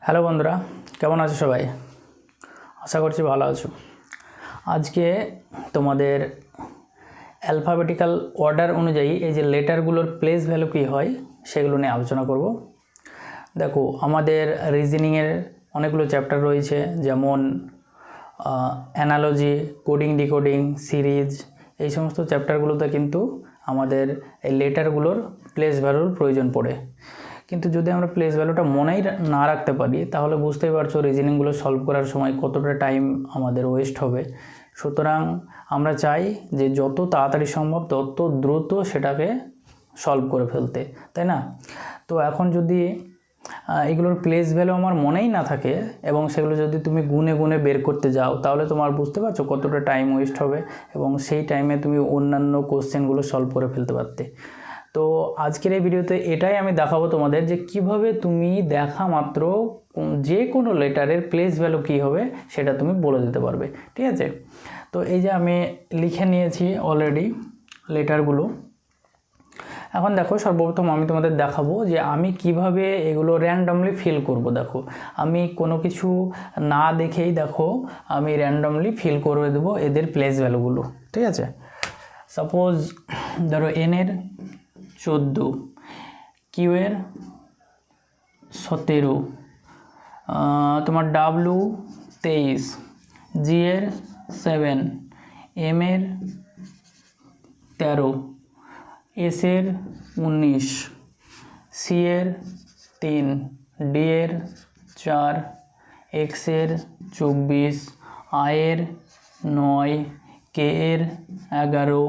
Hello বন্ধুরা, কেমন আছো সবাই? আশা করছি ভালো আছো। আজকে তোমাদের অ্যালফাবেটিক্যাল অর্ডার অনুযায়ী এই যে লেটারগুলোর প্লেস ভ্যালু কী হয় সেগুলো নিয়ে আলোচনা করব। দেখো, আমাদের রিজনিংয়ের অনেকগুলো চ্যাপ্টার রয়েছে, যেমন অ্যানালজি, কোডিং ডিকোডিং, সিরিজ, এই সমস্ত চ্যাপ্টারগুলোতে কিন্তু আমাদের এই লেটারগুলোর প্লেস ভ্যালুর প্রয়োজন পড়ে। কিন্তু যদি আমরা প্লেস ভ্যালুটা মনেই না রাখতে পারি তাহলে বুঝতেই পারছো রিজনিংগুলো সলভ করার সময় কতটা টাইম আমাদের ওয়েস্ট হবে। সুতরাং আমরা চাই যে যত তাড়াতাড়ি সম্ভব তত দ্রুত সেটাকে সলভ করে ফেলতে, তাই না? তো এখন যদি এগুলোর প্লেস ভ্যালু আমার মনেই না থাকে এবং সেগুলো যদি তুমি গুনে গুনে বের করতে যাও তাহলে তোমার বুঝতে পারছো কতটা টাইম ওয়েস্ট হবে এবং সেই টাইমে তুমি অন্যান্য কোশ্চেনগুলো সলভ করে ফেলতে পারতে। তো আজকের এই ভিডিওতে এটাই আমি দেখাবো তোমাদের যে কিভাবে তুমি দেখা মাত্র যে কোনো লেটারের প্লেস ভ্যালু কী হবে সেটা তুমি বলে দিতে পারবে, ঠিক আছে? তো এই যে আমি লিখে নিয়েছি অলরেডি লেটারগুলো। এখন দেখো, সর্বপ্রথম আমি তোমাদের দেখাবো যে আমি কিভাবে এগুলো র্যান্ডমলি ফিল করব। দেখো, আমি কোনো কিছু না দেখেই দেখো আমি র্যান্ডমলি ফিল করে দেবো এদের প্লেস ভ্যালুগুলো, ঠিক আছে? সাপোজ ধরো এনের 14, কিউয়ের 17, তোমার ডাব্লু 23, জিয়ের 7, এমের 13, এসের 19, সিয়ের 3, ডিয়ের 4, এক্সের 24, আয়ের 9, কে এর 11,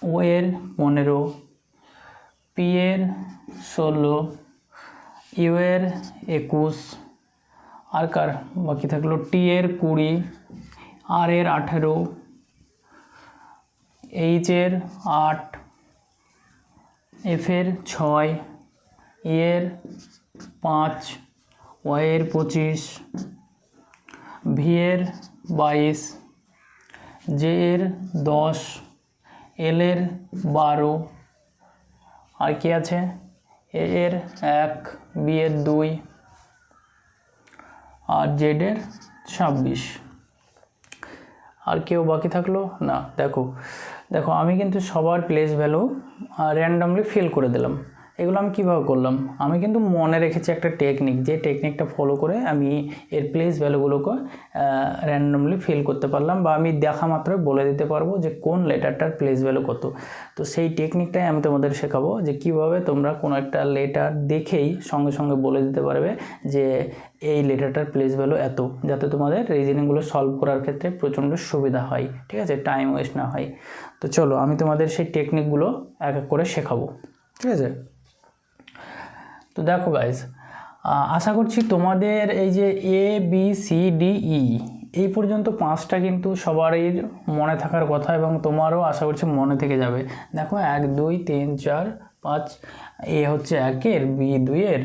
ও এর 15, পি এর 16, ইউ এর 21, আর কার বাকি থাকলো টি এর 20, আর এর 18, এইচ এর 8, এফ এর 6, ই এর 5, ওয়াই এর 25, ভি এর 22, জে এর 10, এল এর 12, আর কি আছে এ এর 1, বি এর 2, আর জেড এর 26। আর কেউ বাকি থাকলো না? দেখো দেখো আমি কিন্তু সবার প্লেস ভ্যালু র্যান্ডমলি ফিল করে দিলাম। এগুলো আমি কীভাবে করলাম? আমি কিন্তু মনে রেখেছি একটা টেকনিক, যে টেকনিকটা ফলো করে আমি এর প্লেস ভ্যালুগুলোকে র্যান্ডমলি ফিল করতে পারলাম, বা আমি দেখা মাত্রই বলে দিতে পারবো যে কোন লেটারটার প্লেস ভ্যালু কত। তো সেই টেকনিকটাই আমি তোমাদের শেখাবো, যে কিভাবে তোমরা কোনো একটা লেটার দেখেই সঙ্গে সঙ্গে বলে দিতে পারবে যে এই লেটারটার প্লেস ভ্যালু এত, যাতে তোমাদের রিজনিংগুলো সলভ করার ক্ষেত্রে প্রচণ্ড সুবিধা হয়, ঠিক আছে? টাইম ওয়েস্ট না হয়। তো চলো আমি তোমাদের সেই টেকনিকগুলো এক এক করে শেখাবো, ঠিক আছে? তো দেখো গাইজ, আশা করছি তোমাদের এই যে A B C D E এই পর্যন্ত 5টা কিন্তু সবারই মনে থাকার কথা, এবং তোমারও আশা করছি মনে থেকে যাবে। দেখো 1 2 3 4 5, এ হচ্ছে 1-এর, বি 2-এর,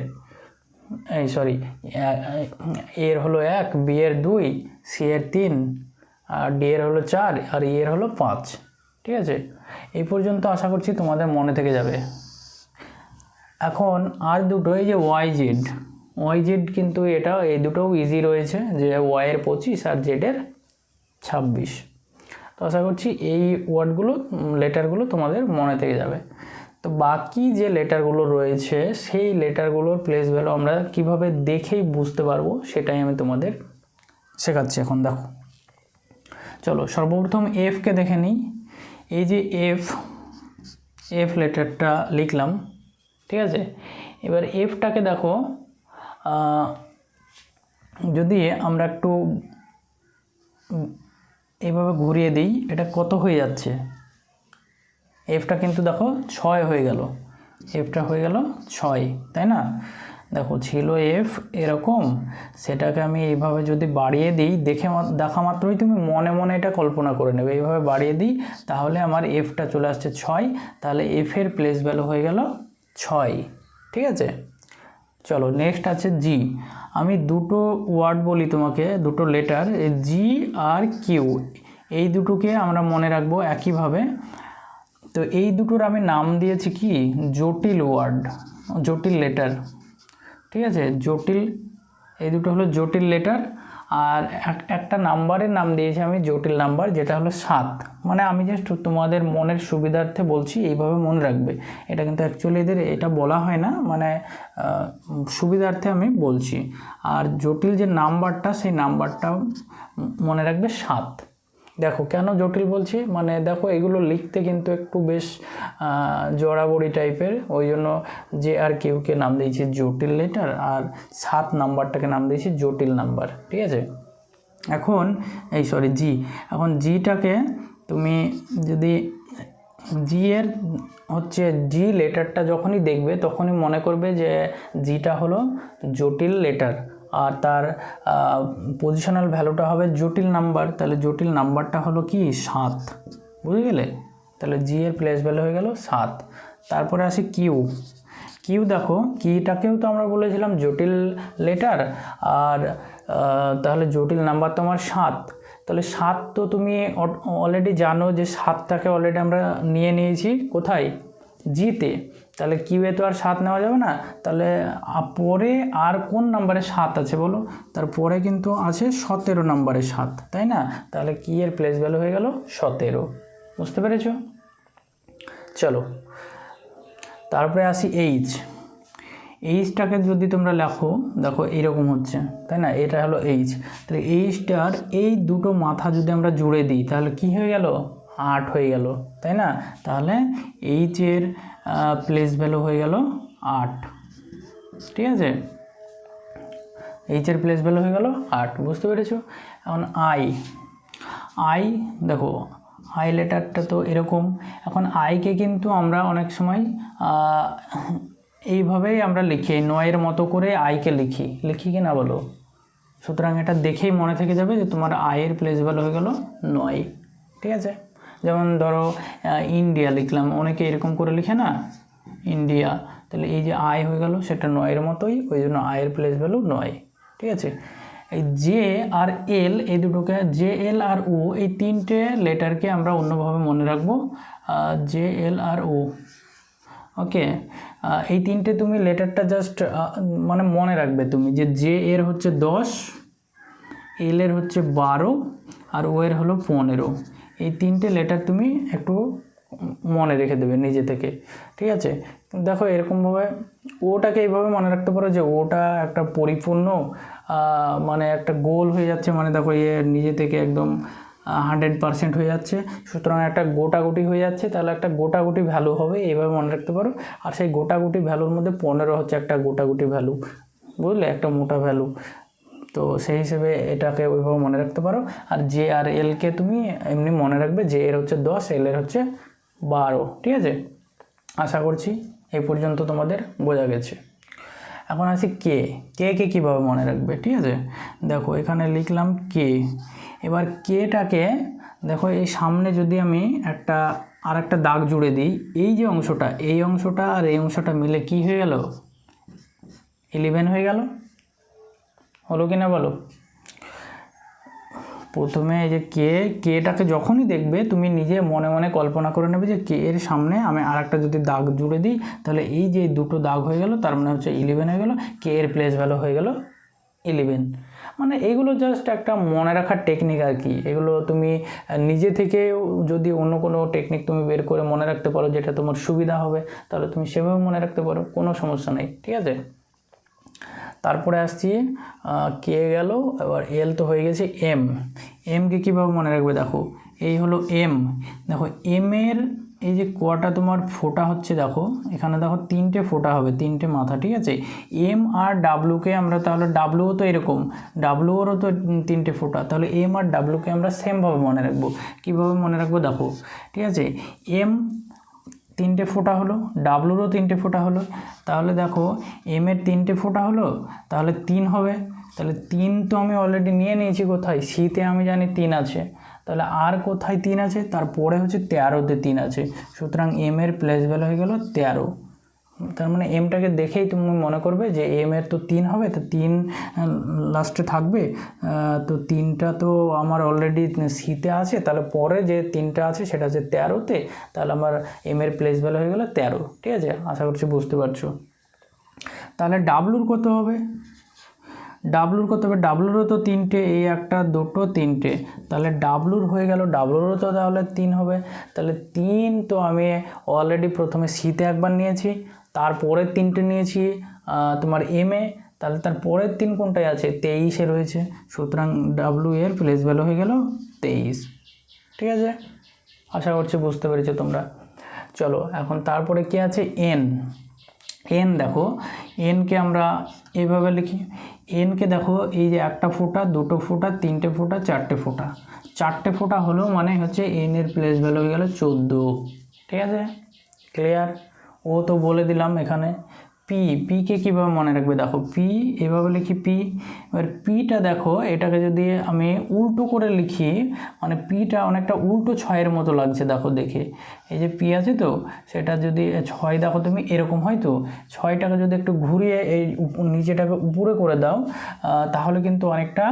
এই সরি এর হলো 1, বি এর 2, সি এর 3, আর ডি এর হলো 4, আর ই এর হলো 5, ঠিক আছে? এই পর্যন্ত আশা করছি তোমাদের মনে থেকে যাবে। এখন আর দুটো, এই যে ওয়াই জেড কিন্তু এটা এই দুটোও ইজি রয়েছে, যে ওয়াই এর 25 আর জেড এর 26। তো আশা করছি এই ওয়ার্ডগুলো লেটারগুলো তোমাদের মনে থেকে যাবে। তো বাকি যে লেটারগুলো রয়েছে সেই লেটারগুলোর প্লেস ভ্যালু আমরা কিভাবে দেখেই বুঝতে পারবো সেটাই আমি তোমাদের শেখাচ্ছি এখন। দেখো চলো, সর্বপ্রথম এফকে দেখে নিই। এই যে এফ লেটারটা লিখলাম, ঠিক আছে? এবার এফটাকে দেখো, যদি আমরা একটু এইভাবে ঘুরিয়ে দিই, এটা কত হয়ে যাচ্ছে? এফটা কিন্তু দেখো 6 হয়ে গেল, এফটা হয়ে গেল 6, তাই না? দেখো ছিল এফ এরকম, সেটাকে আমি এইভাবে যদি বাড়িয়ে দিই, দেখা মাত্রই তুমি মনে মনে এটা কল্পনা করে নেবে। এইভাবে বাড়িয়ে দিই তাহলে আমার এফটা চলে আসছে 6, তাহলে এফের প্লেস ভ্যালু হয়ে গেল 6, ঠিক আছে? চলো নেক্সট আছে জি। আমি দুটো ওয়ার্ড বলি তোমাকে, দুটো লেটার, জি আর কিউ, এই দুটোকে আমরা মনে রাখবো একইভাবে। তো এই দুটোর আমি নাম দিয়েছি কি, জটিল ওয়ার্ড, জটিল লেটার। ঠিক আছে, জটিল, এই দুটো হলো জটিল লেটার। আর একটা নাম্বারের নাম দিয়েছি আমি জটিল নাম্বার, যেটা হলো 7। মানে আমি জাস্ট তোমাদের মনের সুবিধার্থে বলছি, এইভাবে মনে রাখবে। এটা কিন্তু অ্যাকচুয়ালি এদের এটা বলা হয় না, মানে সুবিধার্থে আমি বলছি। আর জটিল যে নাম্বারটা, সেই নাম্বারটাও মনে রাখবে 7। দেখো কেন জটিল বলছি, মানে দেখো এগুলো লিখতে কিন্তু একটু বেশ জড়াবড়ি টাইপের, ওই জন্য যে আর কেউকে নাম দিয়েছি জটিল লেটার, আর 7 নাম্বারটাকে নাম দিয়েছি জটিল নাম্বার। ঠিক আছে, এখন জি, এখন জিটাকে তুমি যদি জি এর হচ্ছে জি লেটারটা যখনই দেখবে তখনই মনে করবে যে জিটা হলো জটিল লেটার, আর তার পজিশনাল ভ্যালুটা হবে জটিল নাম্বার। তাহলে জটিল নাম্বারটা হলো কি 7, বুঝে গেলে? তাহলে জি এর প্লেস ভ্যালু হয়ে গেল 7। তারপরে আসি কিউ। দেখো কিটাকেও তো আমরা বলেছিলাম জটিল লেটার, আর তাহলে জটিল নাম্বার তোমার 7। তাহলে 7 তো তুমি অলরেডি জানো যে 7টাকে অলরেডি আমরা নিয়ে নিয়েছি কোথায়, জিতে। তাহলে কিউয়ে তো আর 7 নেওয়া যাবে না, তাহলে পরে আর কোন নাম্বারে 7 আছে বলো? তারপরে কিন্তু আছে 17 নাম্বারে 7, তাই না? তাহলে কি এর প্লেস ভ্যালু হয়ে গেল 17। বুঝতে পেরেছো? চলো তারপরে আসি এইচটাকে যদি তোমরা লেখো, দেখো এইরকম হচ্ছে, তাই না? এটা হলো এইচ। তাহলে এইচটার এই দুটো মাথা যদি আমরা জুড়ে দিই তাহলে কি হয়ে গেল, 8 হয়ে গেল, তাই না? তাহলে এইচের প্লেস ভ্যালু হয়ে গেল 8। ঠিক আছে, এইচের প্লেস ভ্যালু হয়ে গেল 8। বুঝতে পেরেছো? এখন আই দেখো আই লেটারটা তো এরকম। এখন আইকে কিন্তু আমরা অনেক সময় এইভাবেই আমরা লিখি, 9-এর মতো করে আইকে লিখি কি না বলো? সুতরাং এটা দেখেই মনে থেকে যাবে যে তোমার আয়ের প্লেস ভ্যালু হয়ে গেল 9। ঠিক আছে, যেমন ধরো ইন্ডিয়া লিখলাম, অনেকে এরকম করে লিখে না, ইন্ডিয়া। তাহলে এই যে আই হয়ে গেল সেটা 9-এর মতোই, ওই জন্য আয়ের প্লেস ভ্যালু 9। ঠিক আছে, এই জে আর এল, এই দুটোকে জে এল আর ও, এই তিনটে লেটারকে আমরা অন্যভাবে মনে রাখবো, জে এল আর ও। ওকে, এই তিনটে তুমি লেটারটা জাস্ট মানে মনে রাখবে তুমি, যে জে এর হচ্ছে 10, এল এর হচ্ছে 12, আর ও এর হলো 15। এই তিনটে লেটার তুমি একটু মনে রেখে দেবে নিজে থেকে। ঠিক আছে, দেখো এরকমভাবে ওটাকে এইভাবে মনে রাখতে পারো যে ওটা একটা পরিপূর্ণ মানে একটা গোল হয়ে যাচ্ছে, মানে দেখো নিজে থেকে একদম 100% হয়ে যাচ্ছে, সুতরাং একটা গোটাগুটি হয়ে যাচ্ছে, তাহলে একটা গোটাগুটি ভ্যালু হবে, এইভাবে মনে রাখতে পারো। আর সেই গোটাগুটি ভ্যালুর মধ্যে 15 হচ্ছে একটা গোটাগুটি ভ্যালু, বুঝলে, একটা মোটা ভ্যালু। তো সেই হিসেবে এটাকে ওইভাবে মনে রাখতে পারো। আর জে আর এলকে তুমি এমনি মনে রাখবে, জে এর হচ্ছে 10, এল এর হচ্ছে 12। ঠিক আছে, আশা করছি এই পর্যন্ত তোমাদের বোঝা গেছে। এখন আসি কে কীভাবে মনে রাখবে। ঠিক আছে, দেখো এখানে লিখলাম কে। এবার কেটাকে দেখো এই সামনে যদি আমি আর একটা দাগ জুড়ে দিই, এই যে অংশটা, এই অংশটা আর এই অংশটা মিলে কি হয়ে গেল, 11 হয়ে গেল। হলো কি না বলো? প্রথমে এই যে কেটাকে যখনই দেখবে তুমি নিজে মনে মনে কল্পনা করে নেবে যে কে এর সামনে আমি আর একটা যদি দাগ জুড়ে দিই, তাহলে এই যে দুটো দাগ হয়ে গেল, তার মানে হচ্ছে 11 হয়ে গেল। কে এর প্লেস ভ্যালু হয়ে গেল 11। মানে এগুলো জাস্ট একটা মনে রাখার টেকনিক আর কি। এগুলো তুমি নিজে থেকে যদি অন্য কোনো টেকনিক তুমি বের করে মনে রাখতে পারো যেটা তোমার সুবিধা হবে, তাহলে তুমি সেভাবে মনে রাখতে পারো, কোনো সমস্যা নেই। ঠিক আছে, তারপরে আসছি কে গেল, এবার এল তো হয়ে গেছে। এমকে কীভাবে মনে রাখবে, দেখো এই হলো এম। দেখো এমের এই যে কোয়াটা তোমার ফোঁটা হচ্ছে, দেখো এখানে দেখো 3টে ফোঁটা হবে, 3টে মাথা। ঠিক আছে, এম আর ডাব্লুকে আমরা, তাহলে ডাব্লুও তো এরকম, ডাব্লুরও তো 3টে ফোঁটা, তাহলে এম আর ডাব্লুকে আমরা সেমভাবে মনে রাখবো। কীভাবে মনে রাখবো দেখো, ঠিক আছে, এম 3টে ফোঁটা হলো, ডাব্লুরও 3টে ফোঁটা হলো, তাহলে দেখো এম এর 3টে ফোঁটা হলো, তাহলে 3 হবে। তাহলে 3 তো আমি অলরেডি নিয়ে নিয়েছি, কোথায়, সিতে আমি জানি 3 আছে, তাহলে আর কোথায় 3 আছে, তারপরে হচ্ছে 13তে 3 আছে, সুতরাং এম এর প্লেস ভ্যালু হয়ে গেল 13। তার মানে এমটাকে দেখেই তুমি মনে করবে যে এম এর তো 3 হবে, তো 3 লাস্টে থাকবে, তো 3টা তো আমার অলরেডি সিতে আছে, তাহলে পরে যে 3টা আছে সেটা হচ্ছে 13তে, তাহলে আমার এম এর প্লেস ভ্যালু হয়ে গেল 13। ঠিক আছে, আশা করছি বুঝতে পারছো। তাহলে ডাব্লুর কত হবে? ডাব্লুরও তো 3টে, এই 1টা 2টো 3টে, তাহলে ডাব্লুর হয়ে গেল, ডাব্লুরও তো তাহলে 3 হবে। তাহলে 3 তো আমি অলরেডি প্রথমে সিতে একবার নিয়েছি, তারপরের 3টে নিয়েছি তোমার এমে, তাহলে তার পরের 3 কোনটায় আছে? 23-এ রয়েছে। সুতরাং ডাব্লু এর প্লেস ভ্যালু হয়ে গেল 23। ঠিক আছে, আশা করছি বুঝতে পেরেছো তোমরা। চলো এখন তারপরে কি আছে? এন দেখো, এনকে আমরা এইভাবে লিখি। এনকে দেখো, এই যে 1টা ফোঁটা, 2টো ফোঁটা, 3টে ফোঁটা, 4টে ফোঁটা, 4টে ফোঁটা হলো মানে হচ্ছে এন এর প্লেস ভ্যালু হয়ে গেল 14। ঠিক আছে, ক্লিয়ার? ও তো বলে দিলাম এখানে। পিকে কীভাবে মনে রাখবে? দেখো পি এভাবে লিখি পি। এবার পিটা দেখো, এটাকে যদি আমি উল্টো করে লিখি, মানে পিটা অনেকটা উল্টো 6-এর মতো লাগছে দেখো দেখে। এই যে পি আছে তো, সেটা যদি 6 দেখো তুমি এরকম হয় তো, 6টাকে যদি একটু ঘুরিয়ে এই নিচেটাকে উপরে করে দাও, তাহলে কিন্তু অনেকটা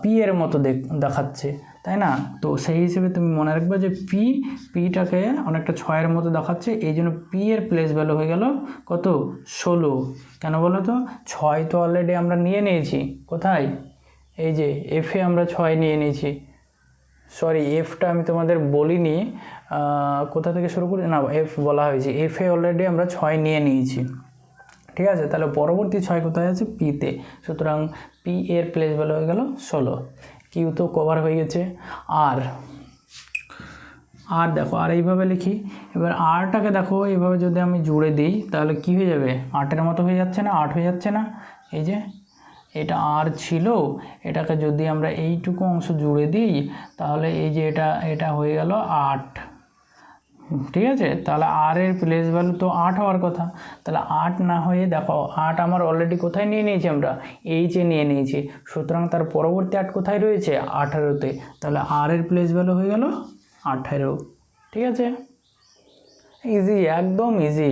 পি এর মতো দেখাচ্ছে, তাই না? তো সেই হিসেবে তুমি মনে রাখবে যে পিটাকে অনেকটা 6-এর মতো দেখাচ্ছে, এই জন্য পি এর প্লেস ভ্যালু হয়ে গেল কত? 16। কেন বলো তো? 6 তো অলরেডি আমরা নিয়ে নিয়েছি, কোথায়? এই যে এফে আমরা 6 নিয়ে নিয়েছি। সরি, এফটা আমি তোমাদের বলিনি, কোথা থেকে শুরু করি না, এফ বলা হয়েছে। এফে অলরেডি আমরা 6 নিয়ে নিয়েছি। ঠিক আছে, তাহলে পরবর্তী 6 কোথায় আছে? পিতে। সুতরাং পি এর প্লেস ভ্যালু হয়ে গেল 16। কিউ তো কভার হয়ে গেছে। আর দেখো, আর এইভাবে লিখি। এবার আরটাকে দেখো, এইভাবে যদি আমি জুড়ে দিই তাহলে কি হয়ে যাবে? 8-এর মতো হয়ে যাচ্ছে না? 8 হয়ে যাচ্ছে না? এই যে এটা আর ছিল, এটাকে যদি আমরা এইটুকু অংশ জুড়ে দিই তাহলে এই যে এটা হয়ে গেল 8। ঠিক আছে, তাহলে আর এর প্লেস ভ্যালু তো 8 হওয়ার কথা। তাহলে 8 না হয়ে দেখো, 8 আমার অলরেডি কোথায় নিয়ে নিয়েছি? আমরা এইচে নিয়ে নিয়েছি। সুতরাং তার পরবর্তী 8 কোথায় রয়েছে? 18-তে। তাহলে আর এর প্লেস ভ্যালু হয়ে গেল 18। ঠিক আছে, ইজি, একদম ইজি।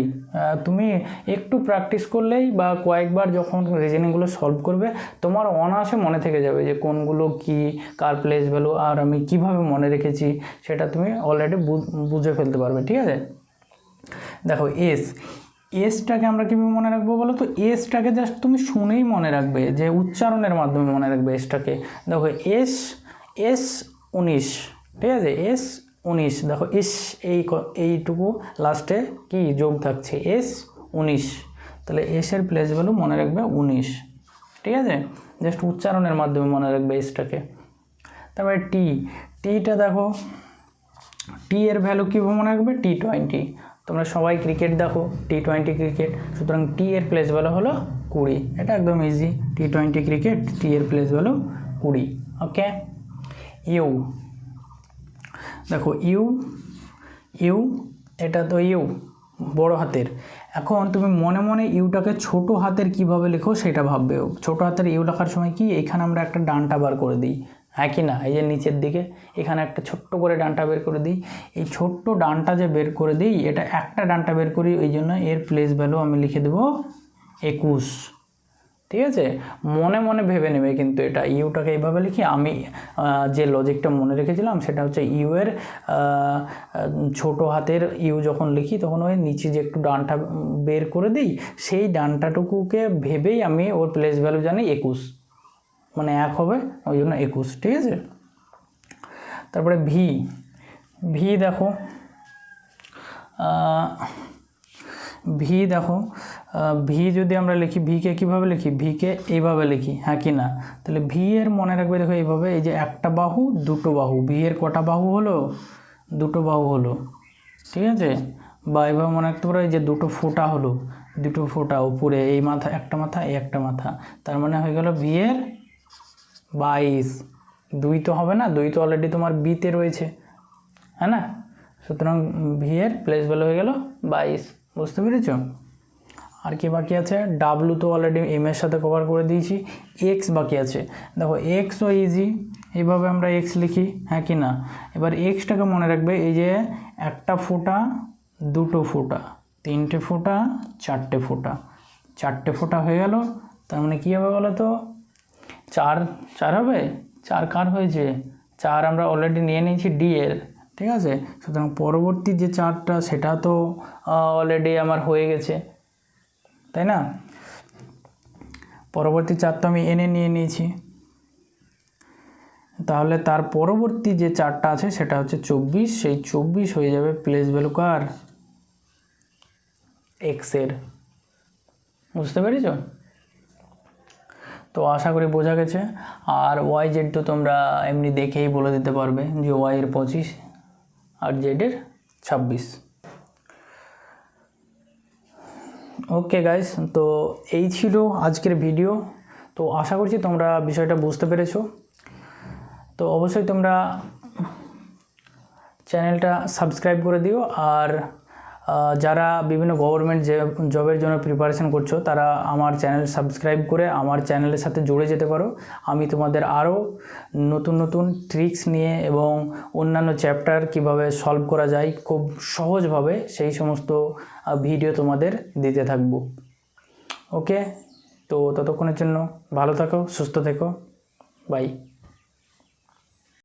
তুমি একটু প্র্যাকটিস করলেই বা কয়েকবার যখন রিজনিংগুলো সলভ করবে, তোমার অনায়াসে মনে থেকে যাবে যে কোনগুলো কি, কার প্লেস ভ্যালু, আর আমি কিভাবে মনে রেখেছি সেটা তুমি অলরেডি বুঝে ফেলতে পারবে। ঠিক আছে, দেখো এসটাকে আমরা কীভাবে মনে রাখবো বলো তো? এসটাকে জাস্ট তুমি শুনেই মনে রাখবে, যে উচ্চারণের মাধ্যমে মনে রাখবে এসটাকে। দেখো এস 19, ঠিক আছে, এস 19। দেখো এইটুকু লাস্টে কি যোগ থাকছে? এস 19। তাহলে এসের প্লেস ভ্যালু মনে রাখবে 19। ঠিক আছে, জাস্ট উচ্চারণের মাধ্যমে মনে রাখবে এসটাকে। তারপরে টিটা দেখো, টি এর ভ্যালু কীভাবে মনে রাখবে? T20। তোমরা সবাই ক্রিকেট দেখো, T20 ক্রিকেট, সুতরাং টি এর প্লেস ভ্যালু হলো 20। এটা একদম ইজি, T20 ক্রিকেট, টি এর প্লেস ভ্যালু 20। ওকে, ইউ দেখো, ইউ এটা তো ইউ বড় হাতের। এখন তুমি মনে মনে ইউটাকে ছোট হাতের কিভাবে লেখো সেটা ভাববে। ছোট হাতের ইউ লেখার সময় কি, এখানে আমরা একটা ডানটা বার করে দিই, হ্যাঁ কি না? এই যে নিচের দিকে এখানে একটা ছোট্ট করে ডানটা বের করে দিই। এই ছোট্ট ডানটা যে বের করে দিই, এটা একটা ডানটা বের করি, ওই জন্য এর প্লেস ভ্যালু আমি লিখে দেবো 21। ঠিক আছে, মনে মনে ভেবে নেবে কিন্তু এটা। ইউটাকে এইভাবে লিখি, আমি যে লজিকটা মনে রেখেছিলাম সেটা হচ্ছে ইউ এর ছোট হাতের ইউ যখন লিখি তখন ওই নিচে যে একটু ডানটা বের করে দিই, সেই ডানটাটুকুকে ভেবেই আমি ওর প্লেস ভ্যালু জানি 21, মানে 1 হবে, ওই জন্য 21। ঠিক আছে, তারপরে ভি দেখো, ভি যদি আমরা লিখি, ভিকে কীভাবে লিখি? ভিকে এইভাবে লিখি, হ্যাঁ কি না? তাহলে ভি এর মনে রাখবে, দেখো এইভাবে, এই যে একটা বাহু, দুটো বাহু, ভি এর কটা বাহু হলো? দুটো বাহু হলো। ঠিক আছে, বা এইভাবে মনে রাখতে পারো, এই যে দুটো ফোঁটা হলো, দুটো ফোঁটা উপরে, এই মাথা একটা মাথা, এই একটা মাথা, তার মানে হয়ে গেল ভি এর 22। 2 তো হবে না, 2 তো অলরেডি তোমার বিতে রয়েছে, হ্যাঁ না? সুতরাং ভি এর প্লেস ভ্যালু হয়ে গেল 22। বুঝতে পেরেছ? আর কি বাকি আছে? ডাব্লু তো অলরেডি এম এর সাথে কভার করে দিয়েছি। এক্স বাকি আছে। দেখো এক্সও ইজি, এইভাবে আমরা এক্স লিখি, হ্যাঁ কি না? এবার এক্সটাকে মনে রাখবে, এই যে একটা ফোঁটা, দুটো ফোঁটা, তিনটে ফোঁটা, চারটে ফোঁটা, চারটে ফোঁটা হয়ে গেল। তার মানে কী হবে বলো তো? 4 হবে। 4 কার হয়েছে? 4 আমরা অলরেডি নিয়ে নিয়েছি ডি এর। ঠিক আছে, সুতরাং পরবর্তী যে 4টা সেটা তো অলরেডি আমার হয়ে গেছে, তাই না? পরবর্তী 4 তো আমি এনে নিয়ে নিয়েছি, তাহলে তার পরবর্তী যে 4টা আছে সেটা হচ্ছে 24, সেই 24 হয়ে যাবে প্লেস ভ্যালু কার, এক্স এর। বুঝতে পেরেছ? তো আশা করি বোঝা গেছে। আর ওয়াই জেড তো তোমরা এমনি দেখেই বলে দিতে পারবে যে ওয়াই এর 25 আর জেড এর 26। ওকে গাইস, তো এই ছিল আজকের ভিডিও। তো আশা করছি তোমরা বিষয়টা বুঝতে পেরেছো। তো অবশ্যই তোমরা চ্যানেলটা সাবস্ক্রাইব করে দিও। আর যারা বিভিন্ন গভর্নমেন্ট জবের জন্য প্রিপারেশন করছো তারা আমার চ্যানেল সাবস্ক্রাইব করে আমার চ্যানেলের সাথে জুড়ে যেতে পারো। আমি তোমাদের আরও নতুন নতুন ট্রিক্স নিয়ে এবং অন্যান্য চ্যাপ্টার কিভাবে সলভ করা যায় খুব সহজভাবে সেই সমস্ত ভিডিও তোমাদের দিতে থাকবো। ওকে, তো ততক্ষণের জন্য ভালো থাকো, সুস্থ থেকো, বাই।